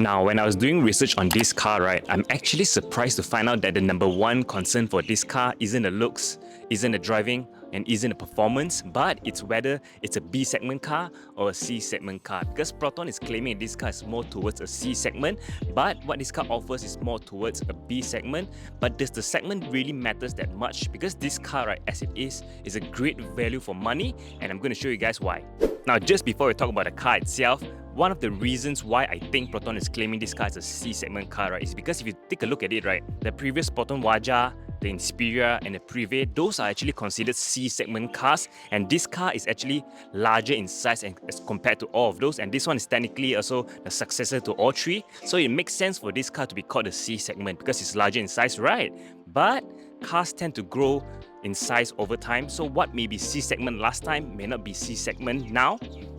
Now, when I was doing research on this car, right, I'm actually surprised to find out that the number one concern for this car isn't the looks, isn't the driving, and isn't the performance, but it's whether it's a B segment car or a C segment car. Because Proton is claiming this car is more towards a C segment, but what this car offers is more towards a B segment. But does the segment really matters that much? Because this car, right, as it is a great value for money, and I'm going to show you guys why. Now, just before we talk about the car itself, one of the reasons why I think Proton is claiming this car is a C segment car, right, is because if you take a look at it, right, the previous Proton Wajah, the Inspiria and the Privé, those are actually considered C segment cars, and this car is actually larger in size as compared to all of those, and this one is technically also the successor to all three, so it makes sense for this car to be called a C segment because it's larger in size, right? But cars tend to grow in size over time, so what may be C segment last time may not be C segment now.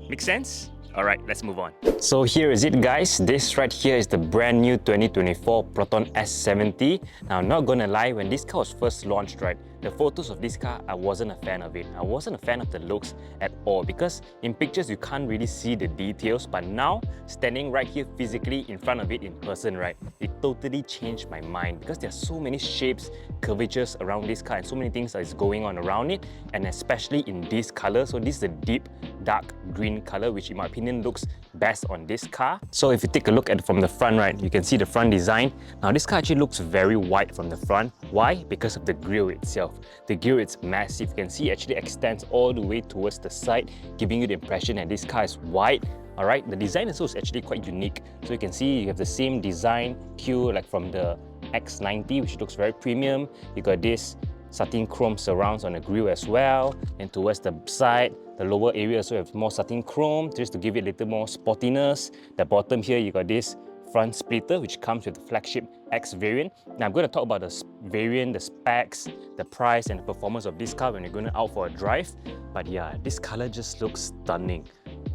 Make sense? Alright, let's move on. So here is it, guys. This right here is the brand new 2024 Proton S70. Now, I'm not gonna lie, when this car was first launched, right, the photos of this car, I wasn't a fan of it. I wasn't a fan of the looks at all because in pictures you can't really see the details, but now standing right here physically in front of it in person, right, it totally changed my mind because there are so many shapes, curvatures around this car and so many things that is going on around it, and especially in this color. So this is a deep dark green color, which in my opinion looks best on this car. So if you take a look at it from the front, right, you can see the front design. Now this car actually looks very wide from the front. Why? Because of the grille itself. The grille is massive. You can see it actually extends all the way towards the side, giving you the impression that this car is wide. Alright, the design also is actually quite unique. So you can see you have the same design hue like from the X90, which looks very premium. You got this satin chrome surrounds on the grille as well, and towards the side, the lower area also have more satin chrome just to give it a little more sportiness. The bottom here, you got this front splitter which comes with the Flagship X variant. Now I'm going to talk about the variant, the specs, the price and the performance of this car when you're going out for a drive. But yeah, this color just looks stunning.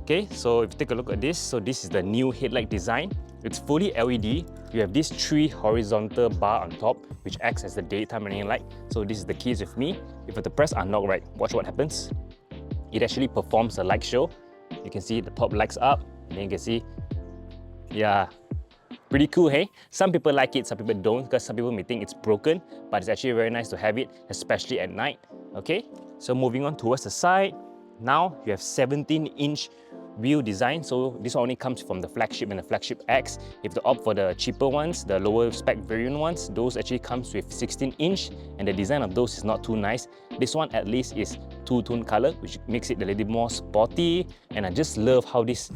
Okay, so if you take a look at this, so this is the new headlight design. It's fully LED. You have this 3 horizontal bar on top which acts as the daytime running light. So this is the keys with me. If I were to press unlock, right, watch what happens. It actually performs a light show. You can see the top lights up, and then you can see, yeah, pretty cool, hey? Some people like it, some people don't, because some people may think it's broken, but it's actually very nice to have it, especially at night. Okay, so moving on towards the side, now you have 17-inch wheel design. So this one only comes from the Flagship and the Flagship X. If you opt for the cheaper ones, the lower spec variant ones, those actually comes with 16-inch, and the design of those is not too nice. This one at least is two-tone color, which makes it a little bit more sporty, and I just love how this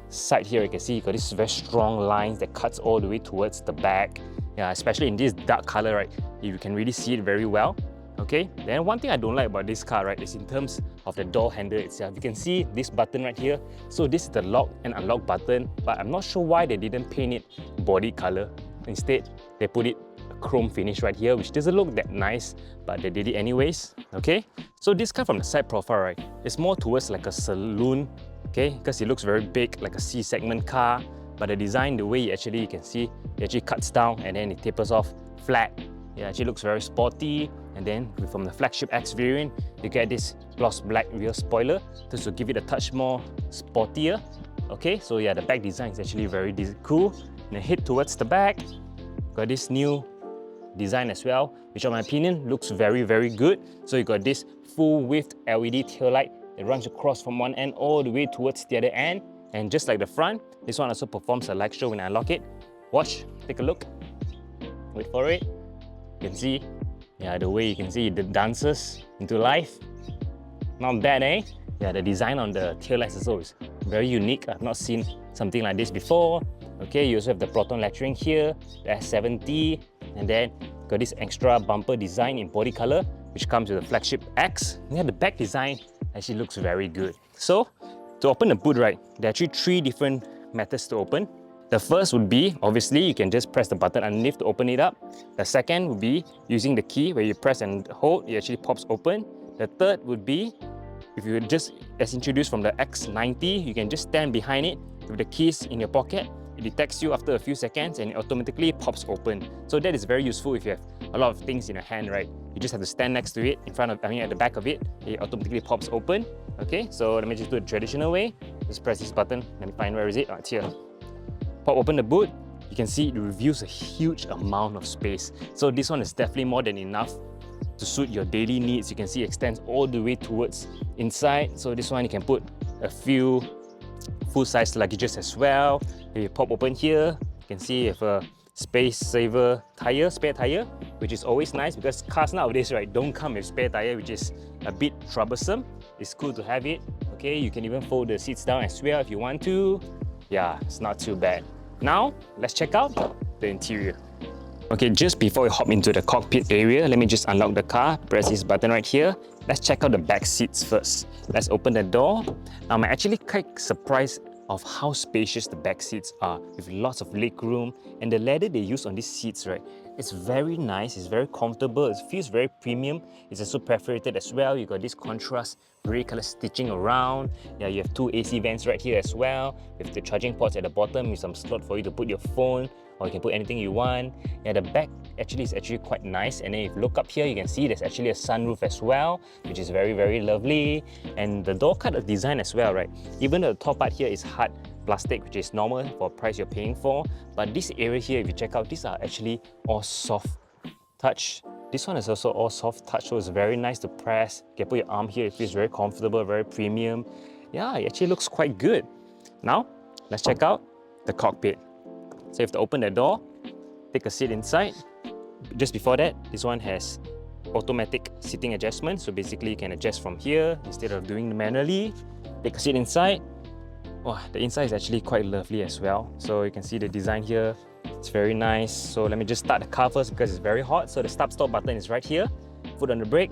side here, you can see you got this very strong lines that cuts all the way towards the back. Yeah, especially in this dark color, right, you can really see it very well. Okay, then one thing I don't like about this car, right, is in terms of the door handle itself. You can see this button right here. So this is the lock and unlock button, but I'm not sure why they didn't paint it body color. Instead, they put it a chrome finish right here, which doesn't look that nice, but they did it anyways. Okay, so this car from the side profile, right, it's more towards like a saloon, okay, because it looks very big, like a C segment car, but the design, the way you can see, it actually cuts down and then it tapers off flat. It actually looks very sporty. And then from the Flagship X variant, you get this gloss black rear spoiler just to give it a touch more sportier. Okay, so yeah, the back design is actually very cool. And then head towards the back, got this new design as well, which in my opinion looks very, very good. So you got this full width LED tail light that runs across from one end all the way towards the other end. And just like the front, this one also performs a light show when I lock it. Watch, take a look. Wait for it. You can see, yeah, the way you can see it dances into life. Not bad, eh? Yeah, the design on the taillights also is very unique. I've not seen something like this before. Okay, you also have the Proton lettering here, the S70, and then got this extra bumper design in body color, which comes with the Flagship X. Yeah, the back design actually looks very good. So, to open the boot, right, there are actually 3 different methods to open. The first would be, obviously, you can just press the button underneath to open it up. The second would be using the key where you press and hold, it actually pops open. The third would be, if you just, as introduced from the X90, you can just stand behind it with the keys in your pocket. It detects you after a few seconds and it automatically pops open. So that is very useful if you have a lot of things in your hand, right? You just have to stand next to it, at the back of it, it automatically pops open. Okay, so let me just do it the traditional way. Just press this button, let me find where is it, it's here. Pop open the boot, you can see it reveals a huge amount of space. So this one is definitely more than enough to suit your daily needs. You can see it extends all the way towards inside. So this one you can put a few full-size luggages as well. If you pop open here, you can see you have a space saver tire, spare tire, which is always nice because cars nowadays, right, don't come with spare tire, which is a bit troublesome. It's cool to have it. Okay, you can even fold the seats down as well if you want to. Yeah, it's not too bad. Now, let's check out the interior. Okay, just before we hop into the cockpit area, let me just unlock the car, press this button right here. Let's check out the back seats first. Let's open the door. Now, I'm actually quite surprised of how spacious the back seats are, with lots of leg room, and the leather they use on these seats, right, it's very nice, it's very comfortable, it feels very premium. It's also perforated as well. You got this contrast grey color stitching around. Yeah, you have two AC vents right here as well, with the charging ports at the bottom, with some slot for you to put your phone, or you can put anything you want. Yeah, the back is actually quite nice, and then if you look up here, you can see there's actually a sunroof as well, which is very, very lovely. And the door cut design as well, right? Even though the top part here is hard plastic, which is normal for the price you're paying for, but this area here, if you check out, these are actually all soft touch. This one is also all soft touch, so it's very nice to press. You can put your arm here, it feels very comfortable, very premium. Yeah, it actually looks quite good. Now, let's check out the cockpit. So you have to open the door, take a seat inside. Just before that, this one has automatic seating adjustment. So basically you can adjust from here instead of doing it manually. Take a seat inside. Oh, the inside is actually quite lovely as well. So you can see the design here. It's very nice. So let me just start the car first because it's very hot. So the start-stop button is right here. Foot on the brake.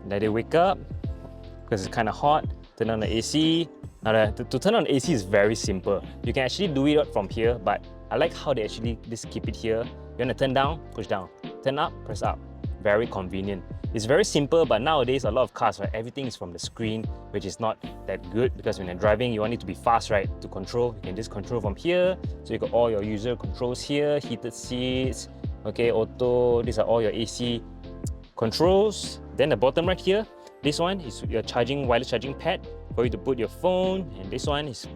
Let it wake up because it's kind of hot. Turn on the AC. Now, to turn on the AC is very simple. You can actually do it from here, but I like how they actually just keep it here. You want to turn down, push down. Turn up, press up. Very convenient. It's very simple, but nowadays a lot of cars, right, everything is from the screen, which is not that good because when you're driving, you want it to be fast, right? To control, you can just control from here. So you got all your user controls here, heated seats, okay, auto. These are all your AC controls. Then the bottom right here, this one is your wireless charging pad for you to put your phone, and this one is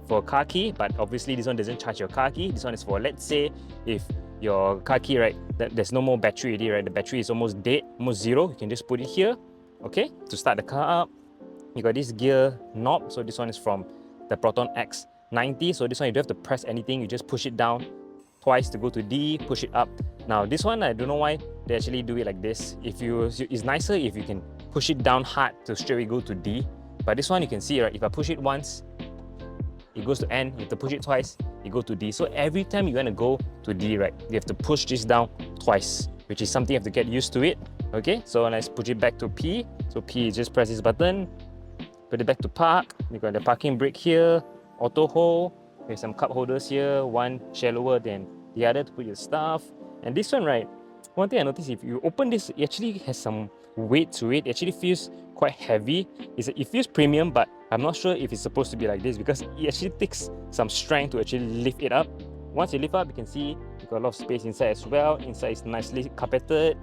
for car key, but obviously this one doesn't charge your car key. This one is for, let's say, if your car key, right, there's no more battery already, right? The battery is almost dead, almost zero. You can just put it here, okay, to start the car up. You got this gear knob. So this one is from the Proton X70. So this one you don't have to press anything. You just push it down twice to go to D, push it up. Now this one, I don't know why they actually do it like this. It's nicer if you can push it down hard to straight away go to D. But this one you can see, right, if I push it once, it goes to N. You have to push it twice, you go to D. So every time you want to go to D, right, you have to push this down twice, which is something you have to get used to it. Okay, so let's push it back to P. So P, just press this button, put it back to park. You got the parking brake here, auto hold. There's some cup holders here, one shallower than the other to put your stuff. And this one, right, one thing I noticed, if you open this, it actually has some weight to it. It actually feels quite heavy. It feels premium, but I'm not sure if it's supposed to be like this because it actually takes some strength to actually lift it up. Once you lift up, you can see you got a lot of space inside as well. Inside is nicely carpeted.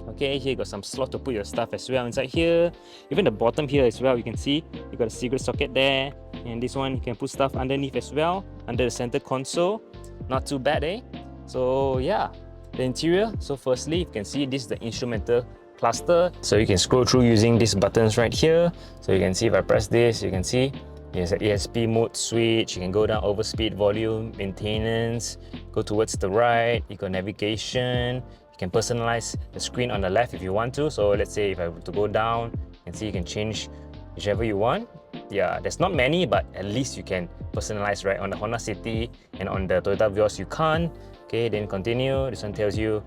Okay, here you got some slot to put your stuff as well inside here. Even the bottom here as well, you can see you got a cigarette socket there. And this one, you can put stuff underneath as well, under the center console. Not too bad, eh? So yeah, the interior. So firstly, you can see this is the instrumental cluster. So you can scroll through using these buttons right here. So you can see if I press this, you can see there's an ESP mode switch. You can go down overspeed, volume, maintenance, go towards the right. You got navigation. You can personalize the screen on the left if you want to. So let's say if I were to go down, you can see you can change whichever you want. Yeah, there's not many, but at least you can personalize, right? On the Honda City and on the Toyota Vios you can't. Okay, then continue. This one tells you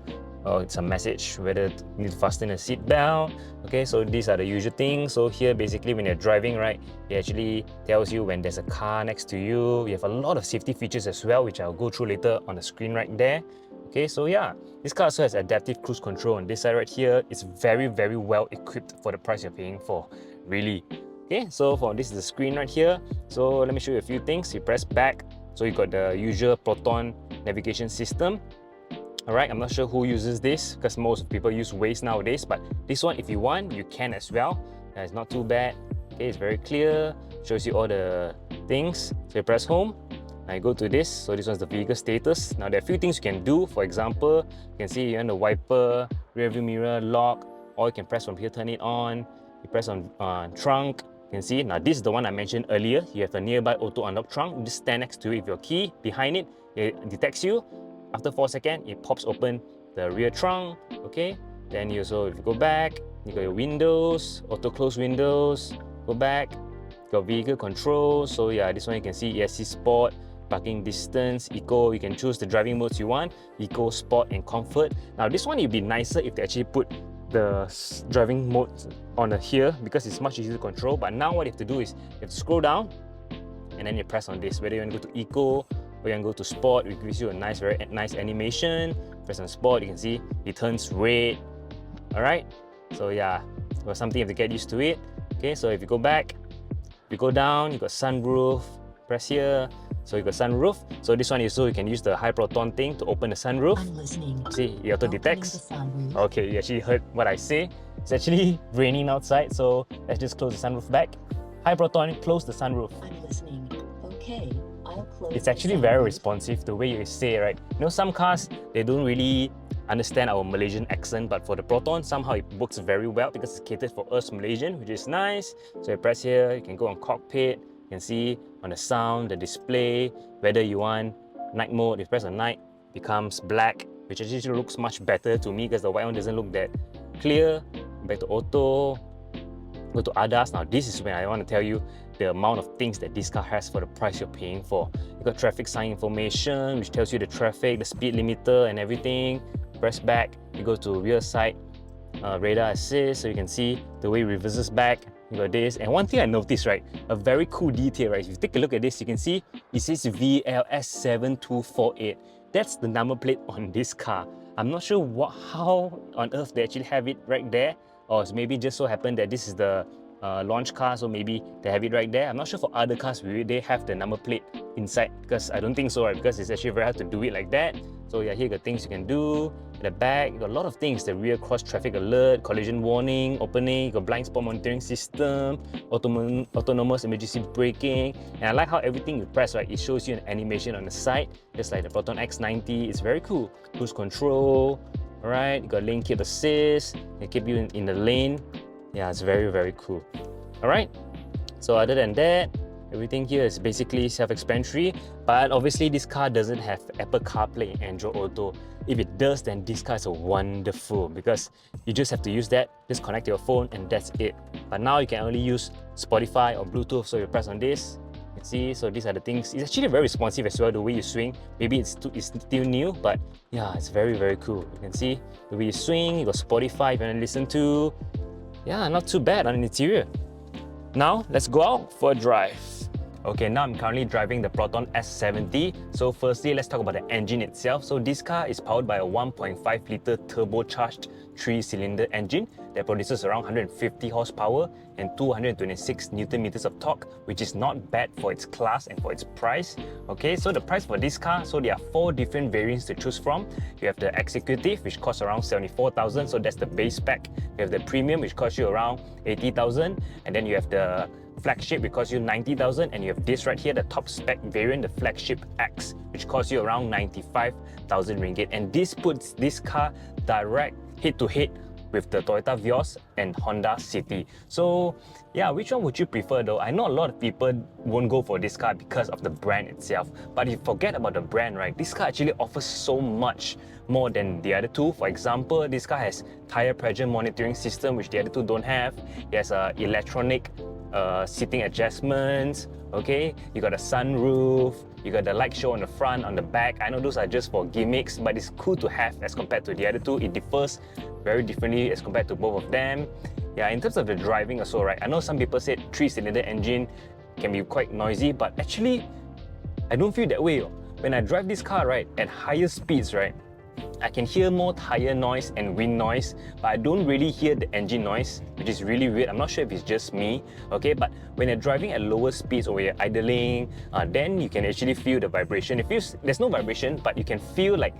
it's a message whether you need to fasten a seat belt. Okay, so these are the usual things. So here basically when you're driving, right, it actually tells you when there's a car next to you. You have a lot of safety features as well, which I'll go through later on the screen right there. Okay, so yeah, this car also has adaptive cruise control on this side right here. It's very, very well equipped for the price you're paying for, really. Okay, so this is the screen right here. So let me show you a few things. You press back, so you got the usual Proton navigation system. Alright, I'm not sure who uses this because most people use Waze nowadays, but this one, if you want, you can as well. It's not too bad. Okay, it's very clear, shows you all the things. So you press home, Now you go to this, so this one's the vehicle status. Now there are a few things you can do. For example, you can see you're on the wiper, rear view mirror, lock, or you can press from here, turn it on. You press on trunk, you can see. Now this is the one I mentioned earlier. You have the nearby auto unlock trunk. You just stand next to it with your key. Behind it, it detects you. After 4 seconds, it pops open the rear trunk, okay? Then you also, if you go back, you got your windows, auto close windows, go back, got vehicle control. So yeah, this one you can see ESC Sport, parking distance, Eco, you can choose the driving modes you want, Eco, Sport and Comfort. Now this one, it'd be nicer if they actually put the driving mode on here because it's much easier to control. But now what you have to do is you have to scroll down and then you press on this, whether you want to go to Eco or you want to go to Sport. It gives you a nice, very nice animation. Press on Sport, you can see it turns red. Alright, so yeah, got something you have to get used to it. Okay, so if you go back, you go down, you got sunroof, press here, so you got sunroof. So this one is so you can use the high proton thing to open the sunroof. I'm listening. See, it auto detects. Okay, you actually heard what I say. It's actually raining outside, so let's just close the sunroof back. High proton, close the sunroof. I'm listening. Okay, I'll close. It's actually very responsive the way you say, right? You know, some cars, they don't really understand our Malaysian accent, but for the Proton, somehow it works very well because it's catered for us Malaysian, which is nice. So you press here, you can go on Cockpit, you can see on the sound, the display, whether you want night mode. If you press on night, it becomes black, which actually looks much better to me because the white one doesn't look that clear. Back to auto, go to ADAS. Now this is when I want to tell you the amount of things that this car has for the price you're paying for. You got traffic sign information, which tells you the traffic, the speed limiter and everything. Press back, you go to rear side radar assist, so you can see the way it reverses back. You got this, and one thing I noticed, right, a very cool detail, right? If you take a look at this, you can see it says VLS7248. That's the number plate on this car. I'm not sure how on earth they actually have it right there, or it's maybe just so happened that this is the launch car, so maybe they have it right there. I'm not sure for other cars they have the number plate inside, because I don't think so, right? Because it's actually very hard to do it like that. So yeah, here you got things you can do. At the back, you got a lot of things. The rear cross traffic alert, collision warning, opening, you got blind spot monitoring system, autonomous emergency braking. And I like how everything you press, right, it shows you an animation on the side, just like the Proton X90. It's very cool. Cruise control, alright, you got lane keep assist, they keep you in the lane. Yeah, it's very, very cool. Alright, so other than that, everything here is basically self-explanatory, but obviously this car doesn't have Apple CarPlay and Android Auto. If it does, then this car is wonderful because you just have to use that, just connect your phone and that's it. But now you can only use Spotify or Bluetooth, so you press on this, you can see, so these are the things. It's actually very responsive as well, the way you swing. Maybe it's still new, but yeah, it's very, very cool. You can see the way you swing, you got Spotify if you want to listen to. Yeah, not too bad on the interior. Now, let's go out for a drive. Okay, now I'm currently driving the Proton S70. So firstly, let's talk about the engine itself. So this car is powered by a 1.5-litre turbocharged 3-cylinder engine that produces around 150 horsepower and 226 Newton meters of torque, which is not bad for its class and for its price. Okay, so the price for this car, so there are 4 different variants to choose from. You have the Executive, which costs around 74,000, so that's the base spec. You have the Premium, which costs you around 80,000, and then you have the Flagship, which costs you 90,000, and you have this right here, the top spec variant, the Flagship X, which costs you around 95,000 ringgit. And this puts this car direct head-to-head with the Toyota Vios and Honda City. So yeah, which one would you prefer though? I know a lot of people won't go for this car because of the brand itself, but if you forget about the brand, right, this car actually offers so much more than the other two. For example, this car has tire pressure monitoring system, which the other two don't have. It has electronic seating adjustments. Okay, you got a sunroof, you got the light show on the front, on the back. I know those are just for gimmicks, but it's cool to have as compared to the other two. It differs very differently as compared to both of them. Yeah, in terms of the driving also, right, I know some people said 3-cylinder engine can be quite noisy, but actually I don't feel that way. When I drive this car, right, at higher speeds, right, I can hear more tire noise and wind noise, but I don't really hear the engine noise, which is really weird. I'm not sure if it's just me, okay? But when you're driving at lower speeds or when you're idling, then you can actually feel the vibration. It feels, there's no vibration, but you can feel like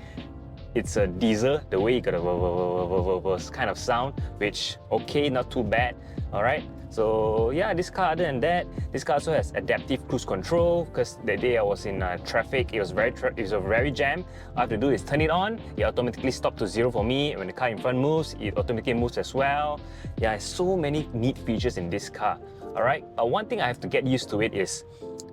it's a diesel, the way you got a kind of sound, which, okay, not too bad, all right? So yeah, this car, other than that, this car also has adaptive cruise control, because the day I was in traffic, it was very jammed. All I have to do is turn it on, it automatically stops to 0 for me. When the car in front moves, it automatically moves as well. Yeah, so many neat features in this car. Alright, one thing I have to get used to it is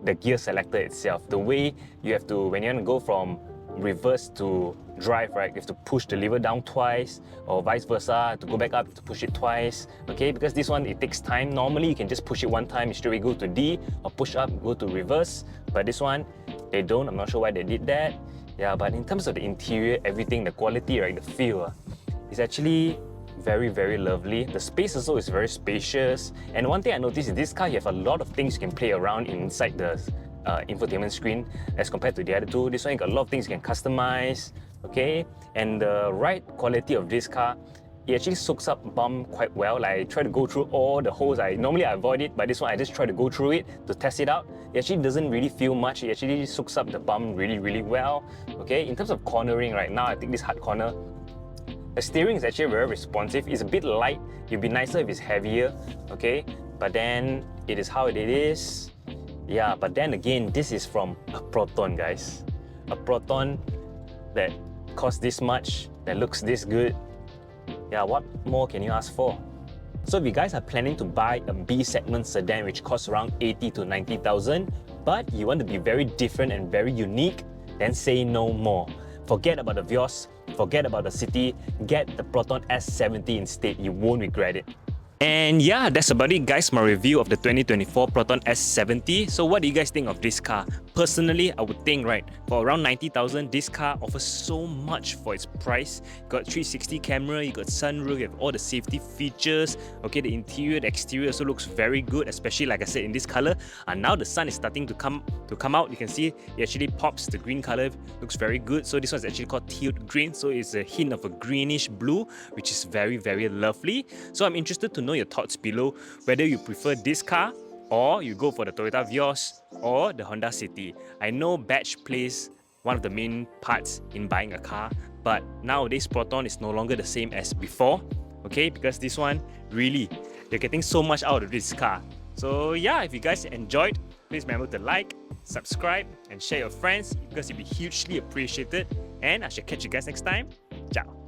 the gear selector itself. The way you have to, when you want to go from reverse to drive, right, you have to push the lever down twice, or vice versa. To go back up, you have to push it twice. Okay, because this one, it takes time. Normally you can just push it one time, you straight away go to D, or push up, go to reverse. But this one, they don't. I'm not sure why they did that. Yeah, but in terms of the interior, everything, the quality, right, the feel, is actually very lovely. The space also is very spacious. And one thing I noticed in this car, you have a lot of things you can play around inside the infotainment screen as compared to the other two. This one, you got a lot of things you can customize. Okay, and the ride quality of this car, it actually soaks up bump quite well. Like, I try to go through all the holes. Normally I avoid it, but this one I just try to go through it to test it out. It actually doesn't really feel much. It actually soaks up the bump really well. Okay, in terms of cornering, right now I take this hard corner. The steering is actually very responsive. It's a bit light. It'd be nicer if it's heavier. Okay, but then it is how it is. Yeah, but then again, this is from a Proton, guys. A Proton that costs this much, that looks this good. Yeah, what more can you ask for? So if you guys are planning to buy a B segment sedan which costs around 80 to 90,000, but you want to be very different and very unique, then say no more. Forget about the Vios, forget about the City, get the Proton S70 instead. You won't regret it. And yeah, that's about it, guys, my review of the 2024 Proton S70. So what do you guys think of this car? Personally, I would think, right, for around 90,000, this car offers so much for its price. You got 360 camera, you got sunroof, you have all the safety features. Okay, the interior, the exterior also looks very good, especially like I said in this color. And now the sun is starting to come out. You can see it actually pops. The green color looks very good. So this one is actually called teal green. So it's a hint of a greenish blue, which is very lovely. So I'm interested to know your thoughts below, whether you prefer this car or you go for the Toyota Vios or the Honda City. I know batch plays one of the main parts in buying a car, but nowadays Proton is no longer the same as before, okay, because this one, really, you're getting so much out of this car. So yeah, if you guys enjoyed, please remember to like, subscribe and share your friends, because it'll be hugely appreciated. And I shall catch you guys next time. Ciao.